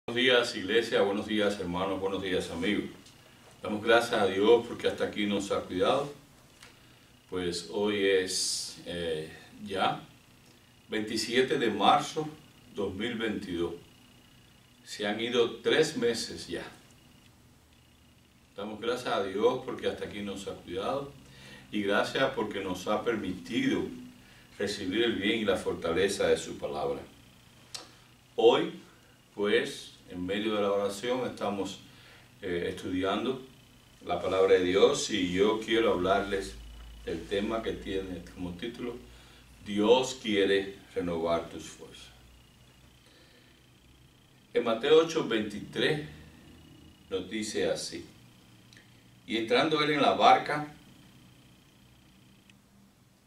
Buenos días, iglesia, buenos días, hermanos, buenos días, amigos. Damos gracias a Dios porque hasta aquí nos ha cuidado. Pues hoy es ya 27 de marzo 2022. Se han ido 3 meses ya. Damos gracias a Dios porque hasta aquí nos ha cuidado y gracias porque nos ha permitido recibir el bien y la fortaleza de su palabra. Hoy, pues, en medio de la oración estamos estudiando la palabra de Dios y yo quiero hablarles del tema que tiene como título: Dios quiere renovar tus fuerzas. En Mateo 8:23 nos dice así: y entrando él en la barca,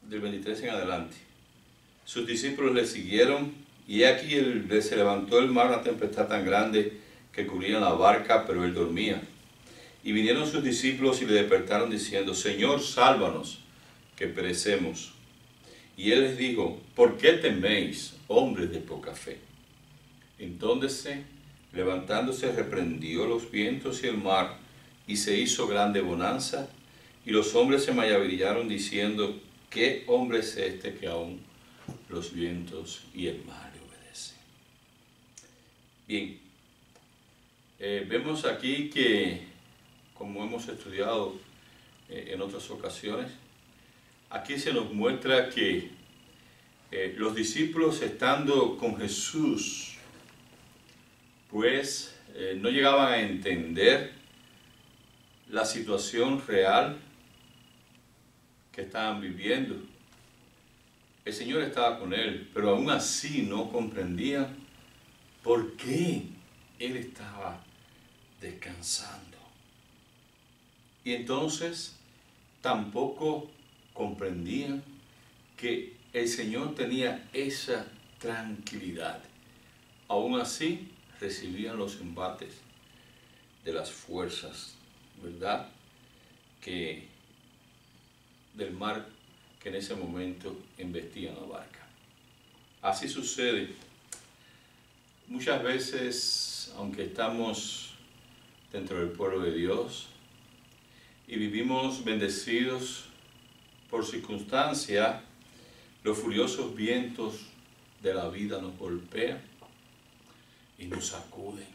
del 23 en adelante, sus discípulos le siguieron. Y aquí se levantó el mar, una tempestad tan grande que cubría la barca, pero él dormía. Y vinieron sus discípulos y le despertaron diciendo: Señor, sálvanos, que perecemos. Y él les dijo: ¿por qué teméis, hombres de poca fe? Entonces, levantándose, reprendió los vientos y el mar, y se hizo grande bonanza. Y los hombres se maravillaron diciendo: ¿qué hombre es este que aún los vientos y el mar le obedecen? Bien, vemos aquí que, como hemos estudiado en otras ocasiones, aquí se nos muestra que los discípulos, estando con Jesús, pues no llegaban a entender la situación real que estaban viviendo. El Señor estaba con él, pero aún así no comprendían por qué él estaba descansando. Y entonces tampoco comprendían que el Señor tenía esa tranquilidad. Aún así recibían los embates de las fuerzas, ¿verdad?, del mar que en ese momento embestían la barca. Así sucede muchas veces, aunque estamos dentro del pueblo de Dios y vivimos bendecidos por circunstancia, los furiosos vientos de la vida nos golpean y nos sacuden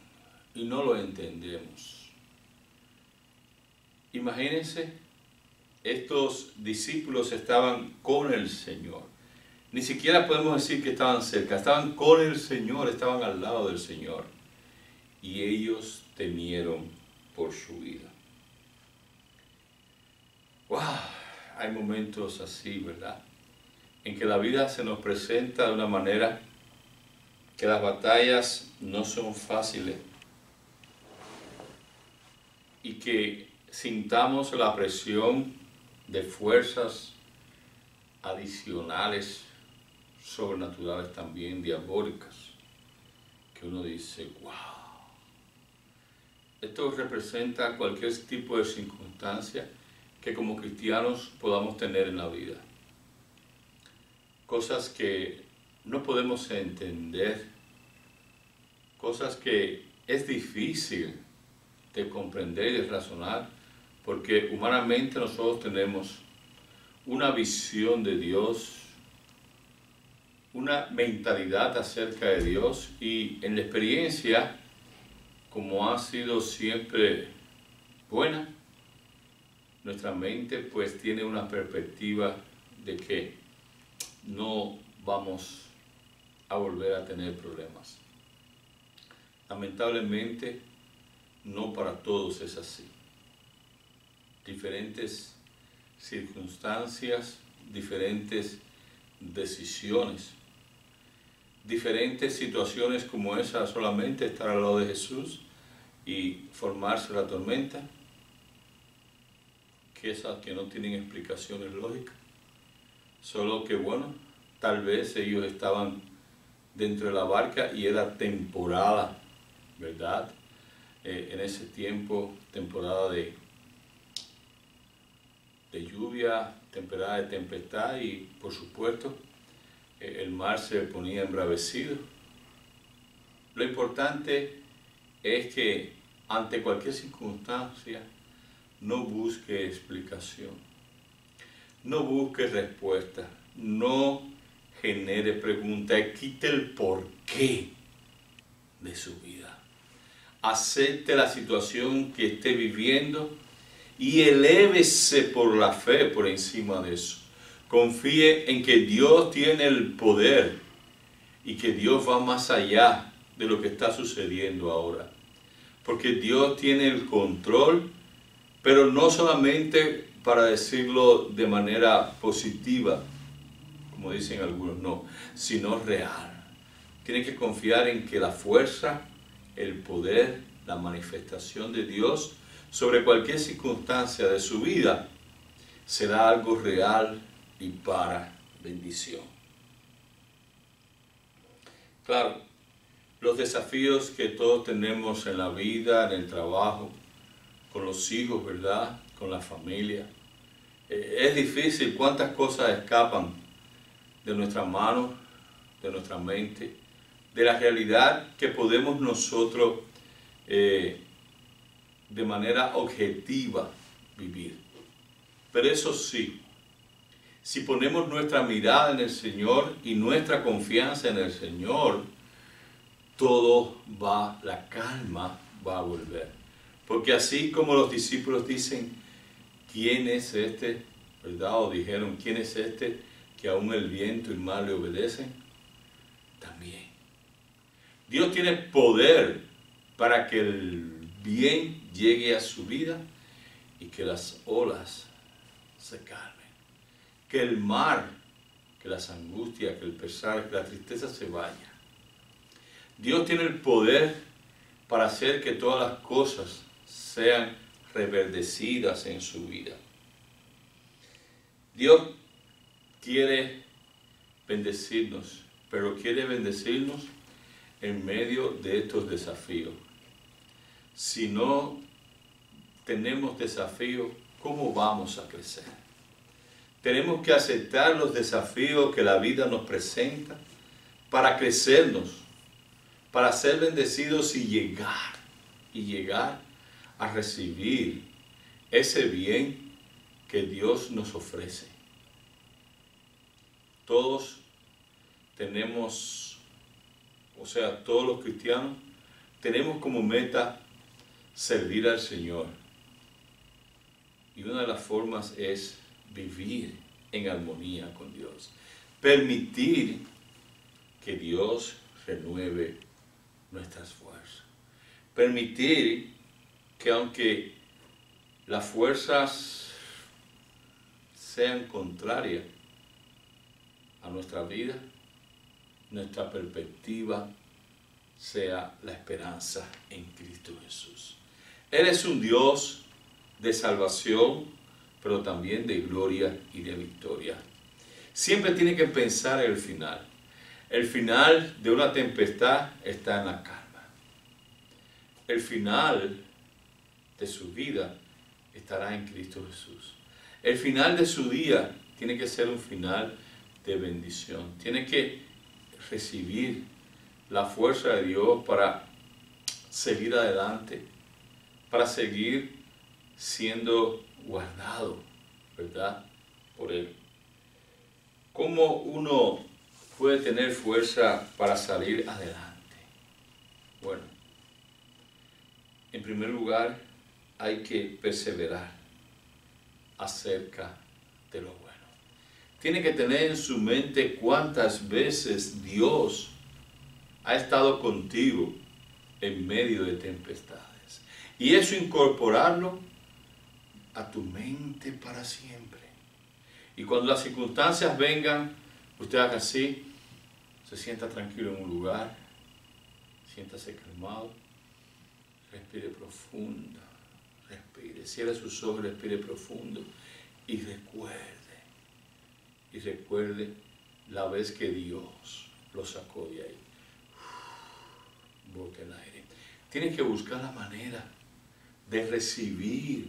y no lo entendemos. Imagínense, estos discípulos estaban con el Señor. Ni siquiera podemos decir que estaban cerca, estaban con el Señor, estaban al lado del Señor. Y ellos temieron por su vida. ¡Wow! Hay momentos así, ¿verdad?, en que la vida se nos presenta de una manera que las batallas no son fáciles y que sintamos la presión de fuerzas adicionales, sobrenaturales también, diabólicas, que uno dice: wow, esto representa cualquier tipo de circunstancia que como cristianos podamos tener en la vida. Cosas que no podemos entender, cosas que es difícil de comprender y de razonar, porque humanamente nosotros tenemos una visión de Dios, una mentalidad acerca de Dios, y en la experiencia, como ha sido siempre buena, nuestra mente pues tiene una perspectiva de que no vamos a volver a tener problemas. Lamentablemente, no para todos es así. Diferentes circunstancias, diferentes decisiones, diferentes situaciones como esa, solamente estar al lado de Jesús y formarse la tormenta, que esas que no tienen explicaciones lógicas, solo que bueno, tal vez ellos estaban dentro de la barca y era temporada, ¿verdad? En ese tiempo, temporada de lluvia, temporada de tempestad, y por supuesto el mar se ponía embravecido. Lo importante es que ante cualquier circunstancia no busque explicación, no busque respuesta, no genere preguntas, quite el porqué de su vida. Acepte la situación que esté viviendo y elévese por la fe por encima de eso. Confíe en que Dios tiene el poder y que Dios va más allá de lo que está sucediendo ahora. Porque Dios tiene el control, pero no solamente para decirlo de manera positiva, como dicen algunos, no, sino real. Tiene que confiar en que la fuerza, el poder, la manifestación de Dios sobre cualquier circunstancia de su vida será algo real y para bendición. Claro, los desafíos que todos tenemos en la vida, en el trabajo, con los hijos, ¿verdad? Con la familia. Es difícil, cuántas cosas escapan de nuestras manos, de nuestra mente, de la realidad que podemos nosotros de manera objetiva vivir. Pero eso sí, si ponemos nuestra mirada en el Señor y nuestra confianza en el Señor, todo va, la calma va a volver. Porque así como los discípulos dicen, ¿quién es este? ¿Verdad? O dijeron, ¿quién es este que aún el viento y el mar le obedecen? También. Dios tiene poder para que el bien llegue a su vida y que las olas se calmen. Que el mar, que las angustias, que el pesar, que la tristeza se vaya. Dios tiene el poder para hacer que todas las cosas sean reverdecidas en su vida. Dios quiere bendecirnos, pero quiere bendecirnos en medio de estos desafíos. Si no tenemos desafíos, ¿cómo vamos a crecer? Tenemos que aceptar los desafíos que la vida nos presenta para crecernos, para ser bendecidos y llegar a recibir ese bien que Dios nos ofrece. Todos tenemos, o sea, todos los cristianos, tenemos como meta servir al Señor. Y una de las formas es vivir en armonía con Dios. Permitir que Dios renueve nuestras fuerzas. Permitir que aunque las fuerzas sean contrarias a nuestra vida, nuestra perspectiva sea la esperanza en Cristo Jesús. Él es un Dios de salvación, pero también de gloria y de victoria. Siempre tiene que pensar en el final. El final de una tempestad está en la calma. El final de su vida estará en Cristo Jesús. El final de su día tiene que ser un final de bendición. Tiene que recibir la fuerza de Dios para seguir adelante, para seguir siendo guardado, ¿verdad? Por Él. ¿Cómo uno puede tener fuerza para salir adelante? Bueno, en primer lugar, hay que perseverar acerca de lo bueno. Tiene que tener en su mente cuántas veces Dios ha estado contigo en medio de tempestades. Y eso incorporarlo a tu mente para siempre. Y cuando las circunstancias vengan, usted haga así, se sienta tranquilo en un lugar, siéntase calmado, respire profundo, respire, cierre sus ojos, respire profundo y recuerde la vez que Dios lo sacó de ahí. Bote el aire. Tienes que buscar la manera de recibir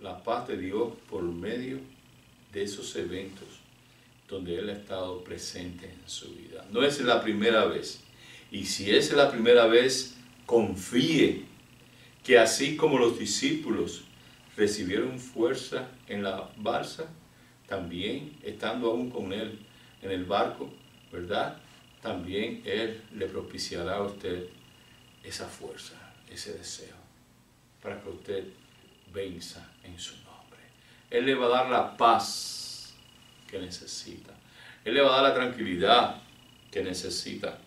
la paz de Dios por medio de esos eventos donde Él ha estado presente en su vida. No es la primera vez. Y si es la primera vez, confíe que así como los discípulos recibieron fuerza en la balsa, también estando aún con Él en el barco, ¿verdad? También Él le propiciará a usted esa fuerza, ese deseo, para que usted venza en su nombre. Él le va a dar la paz que necesita. Él le va a dar la tranquilidad que necesita.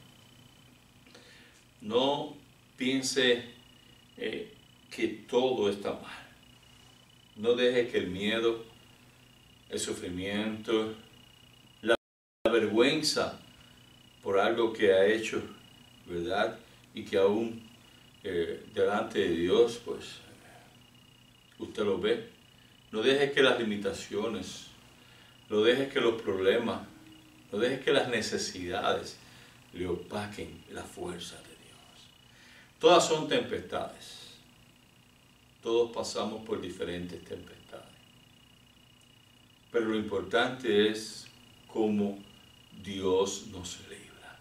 No piense que todo está mal. No deje que el miedo, el sufrimiento, la vergüenza por algo que ha hecho, ¿verdad? Y que aún delante de Dios, pues, usted lo ve. No deje que las limitaciones, no deje que los problemas, no deje que las necesidades le opaquen la fuerza de Dios. Todas son tempestades. Todos pasamos por diferentes tempestades. Pero lo importante es cómo Dios nos libra.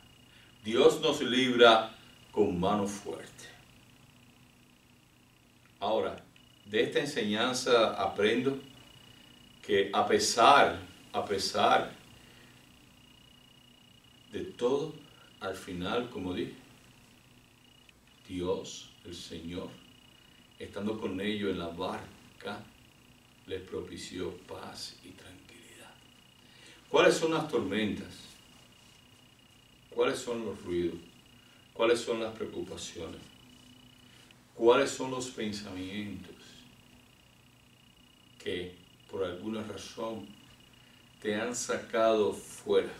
Dios nos libra con mano fuerte. Ahora, de esta enseñanza aprendo que a pesar de todo, al final, como dije, Dios, el Señor, estando con ellos en la barca, les propició paz y tranquilidad. ¿Cuáles son las tormentas? ¿Cuáles son los ruidos? ¿Cuáles son las preocupaciones? ¿Cuáles son los pensamientos que por alguna razón te han sacado fuera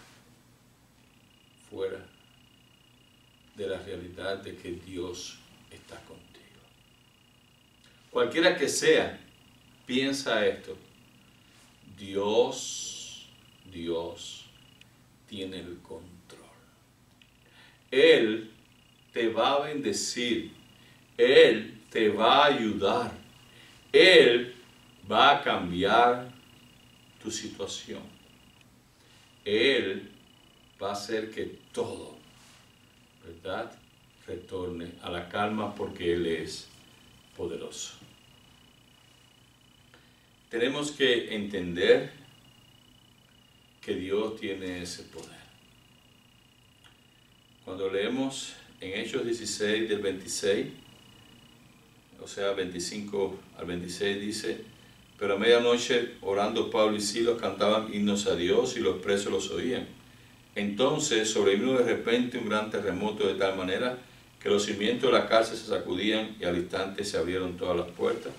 de la realidad de que Dios está contigo? Cualquiera que sea, piensa esto: Dios tiene el control. Él te va a bendecir, Él te va a ayudar, Él va a cambiar tu situación. Él va a hacer que todo, ¿verdad?, retorne a la calma, porque Él es poderoso. Tenemos que entender que Dios tiene ese poder. Cuando leemos en Hechos 16 del 26, o sea 25 al 26, dice: pero a medianoche, orando Pablo y Silas, cantaban himnos a Dios, y los presos los oían. Entonces sobrevino de repente un gran terremoto, de tal manera que los cimientos de la cárcel se sacudían, y al instante se abrieron todas las puertas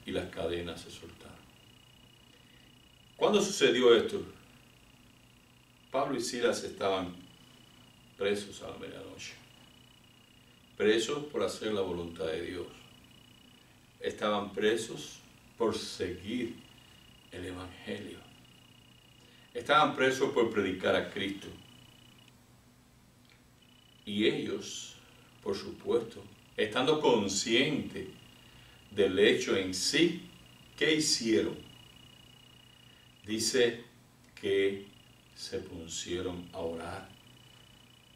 y las cadenas se soltaron. ¿Cuándo sucedió esto? Pablo y Silas estaban presos a la medianoche, presos por hacer la voluntad de Dios. Estaban presos por seguir el Evangelio. Estaban presos por predicar a Cristo. Y ellos, por supuesto, estando conscientes del hecho en sí, ¿qué hicieron? Dice que se pusieron a orar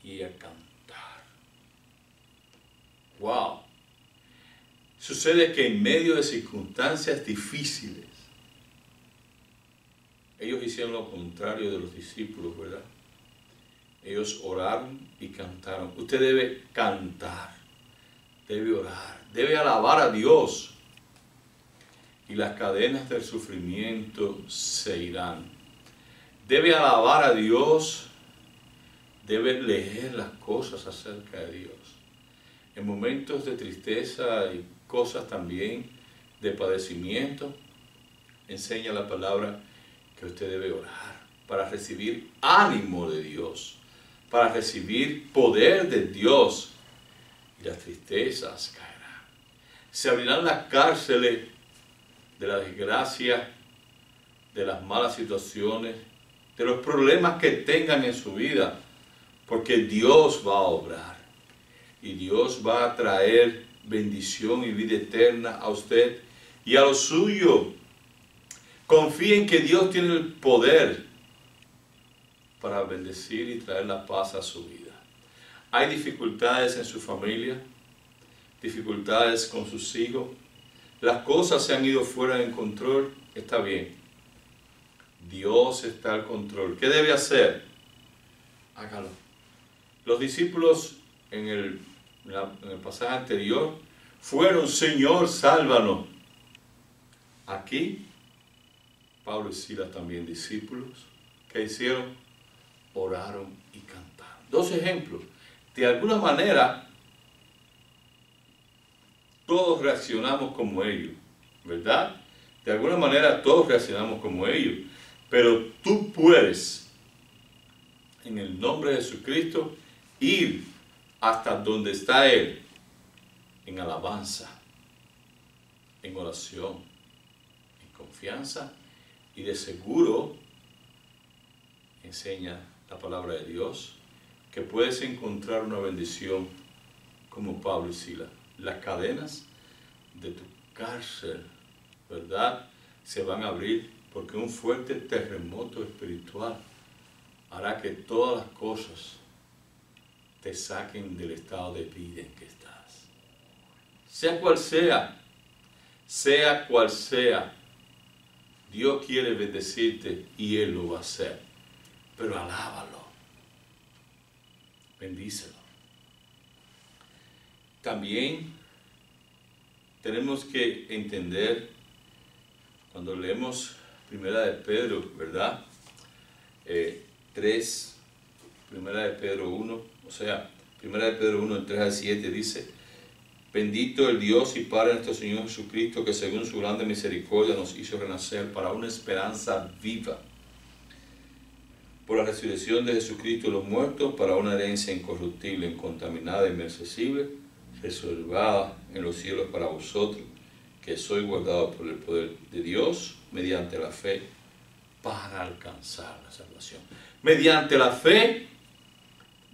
y a cantar. ¡Wow! Sucede que en medio de circunstancias difíciles, ellos hicieron lo contrario de los discípulos, ¿verdad? Ellos oraron y cantaron. Usted debe cantar, debe orar, debe alabar a Dios, y las cadenas del sufrimiento se irán. Debe alabar a Dios, debe leer las cosas acerca de Dios. En momentos de tristeza y cosas también de padecimiento, enseña la palabra que usted debe orar para recibir ánimo de Dios, para recibir poder de Dios, y las tristezas caerán. Se abrirán las cárceles de la desgracia, de las malas situaciones, de los problemas que tengan en su vida, porque Dios va a obrar, y Dios va a traer bendición y vida eterna a usted y a lo suyo. Confíen que Dios tiene el poder para bendecir y traer la paz a su vida. Hay dificultades en su familia, dificultades con sus hijos, las cosas se han ido fuera de control, está bien. Dios está al control. ¿Qué debe hacer? Hágalo. Los discípulos en el pasaje anterior fueron: Señor, sálvanos. Aquí, Pablo y Silas, también discípulos, ¿qué hicieron? Oraron y cantaron. Dos ejemplos. De alguna manera, todos reaccionamos como ellos, ¿verdad? De alguna manera todos reaccionamos como ellos. Pero tú puedes, en el nombre de Jesucristo, ir hasta donde está Él, en alabanza, en oración, en confianza, y de seguro enseña la palabra de Dios que puedes encontrar una bendición como Pablo y Silas. Las cadenas de tu cárcel, ¿verdad?, se van a abrir, porque un fuerte terremoto espiritual hará que todas las cosas te saquen del estado de vida en que estás. Sea cual sea, Dios quiere bendecirte y Él lo va a hacer. Pero alábalo, bendícelo. También tenemos que entender, cuando leemos Primera de Pedro, ¿verdad? 3, Primera de Pedro 1, o sea, Primera de Pedro 1, 3 al 7 dice: bendito el Dios y Padre de nuestro Señor Jesucristo, que según su grande misericordia nos hizo renacer para una esperanza viva, por la resurrección de Jesucristo de los muertos, para una herencia incorruptible, incontaminada e inmarcesible, reservada en los cielos para vosotros, que sois guardados por el poder de Dios, mediante la fe, para alcanzar la salvación. Mediante la fe,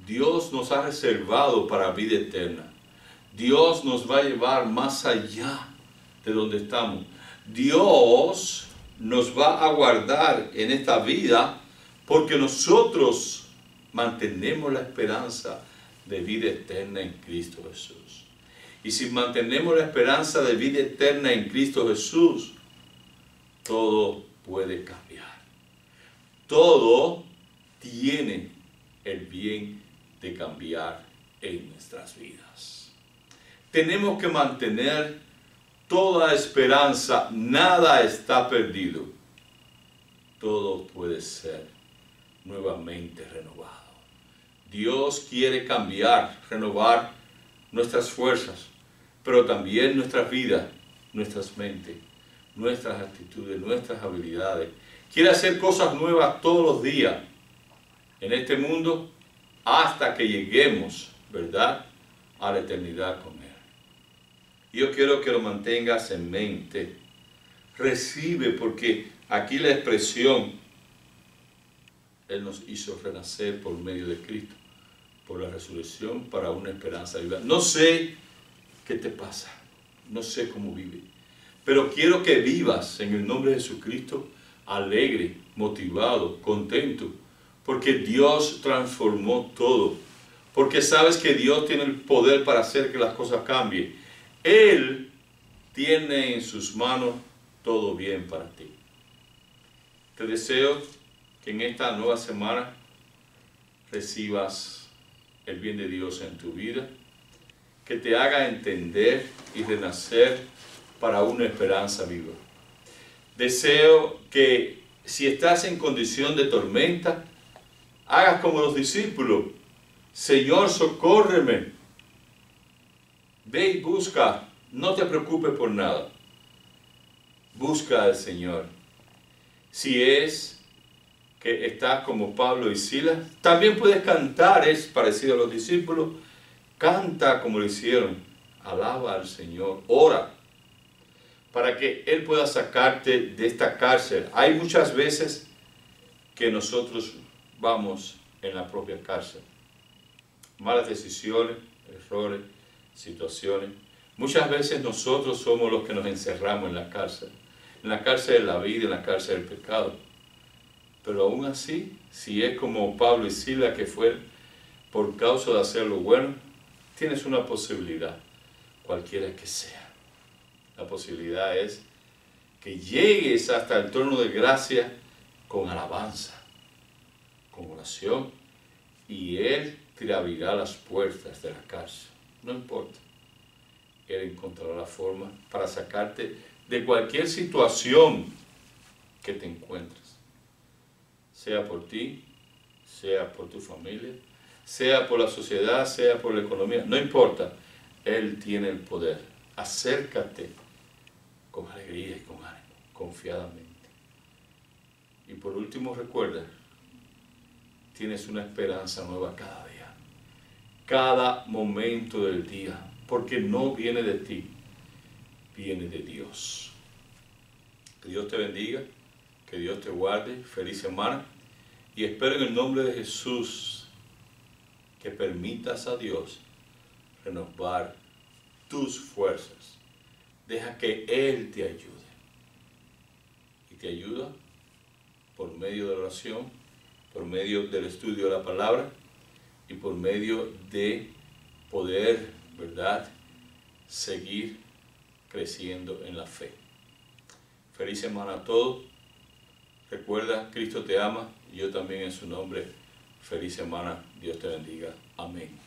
Dios nos ha reservado para vida eterna. Dios nos va a llevar más allá de donde estamos. Dios nos va a guardar en esta vida porque nosotros mantenemos la esperanza de vida eterna en Cristo Jesús. Y si mantenemos la esperanza de vida eterna en Cristo Jesús, todo puede cambiar. Todo tiene el bien de cambiar en nuestras vidas. Tenemos que mantener toda esperanza. Nada está perdido. Todo puede ser nuevamente renovado. Dios quiere cambiar, renovar nuestras fuerzas, pero también nuestras vidas, nuestras mentes, nuestras actitudes, nuestras habilidades. Quiere hacer cosas nuevas todos los días en este mundo hasta que lleguemos, ¿verdad?, a la eternidad con Él. Yo quiero que lo mantengas en mente. Recibe, porque aquí la expresión, Él nos hizo renacer por medio de Cristo, por la resurrección para una esperanza viva. No sé qué te pasa, no sé cómo vives, pero quiero que vivas en el nombre de Jesucristo alegre, motivado, contento, porque Dios transformó todo, porque sabes que Dios tiene el poder para hacer que las cosas cambien. Él tiene en sus manos todo bien para ti. Te deseo que en esta nueva semana recibas el bien de Dios en tu vida, que te haga entender y renacer para una esperanza viva. Deseo que si estás en condición de tormenta, hagas como los discípulos: Señor, socórreme. Ve y busca, no te preocupes por nada. Busca al Señor. Si es que estás como Pablo y Silas, también puedes cantar, es parecido a los discípulos. Canta como lo hicieron, alaba al Señor, ora, para que Él pueda sacarte de esta cárcel. Hay muchas veces que nosotros vamos en la propia cárcel. Malas decisiones, errores, situaciones. Muchas veces nosotros somos los que nos encerramos en la cárcel de la vida, en la cárcel del pecado. Pero aún así, si es como Pablo y Silas, que fue por causa de hacer lo bueno, tienes una posibilidad. cualquiera que sea. La posibilidad es que llegues hasta el trono de gracia con alabanza, con oración, y Él te abrirá las puertas de la cárcel. No importa. Él encontrará la forma para sacarte de cualquier situación que te encuentres. Sea por ti, sea por tu familia, sea por la sociedad, sea por la economía. No importa. Él tiene el poder. Acércate con alegría y con ánimo, confiadamente. Y por último, recuerda, tienes una esperanza nueva cada día, cada momento del día, porque no viene de ti, viene de Dios. Que Dios te bendiga, que Dios te guarde, feliz semana, y espero en el nombre de Jesús que permitas a Dios renovar tus fuerzas. Deja que Él te ayude, y te ayuda por medio de la oración, por medio del estudio de la palabra y por medio de poder, ¿verdad?, seguir creciendo en la fe. Feliz semana a todos. Recuerda, Cristo te ama y yo también en su nombre. Feliz semana. Dios te bendiga. Amén.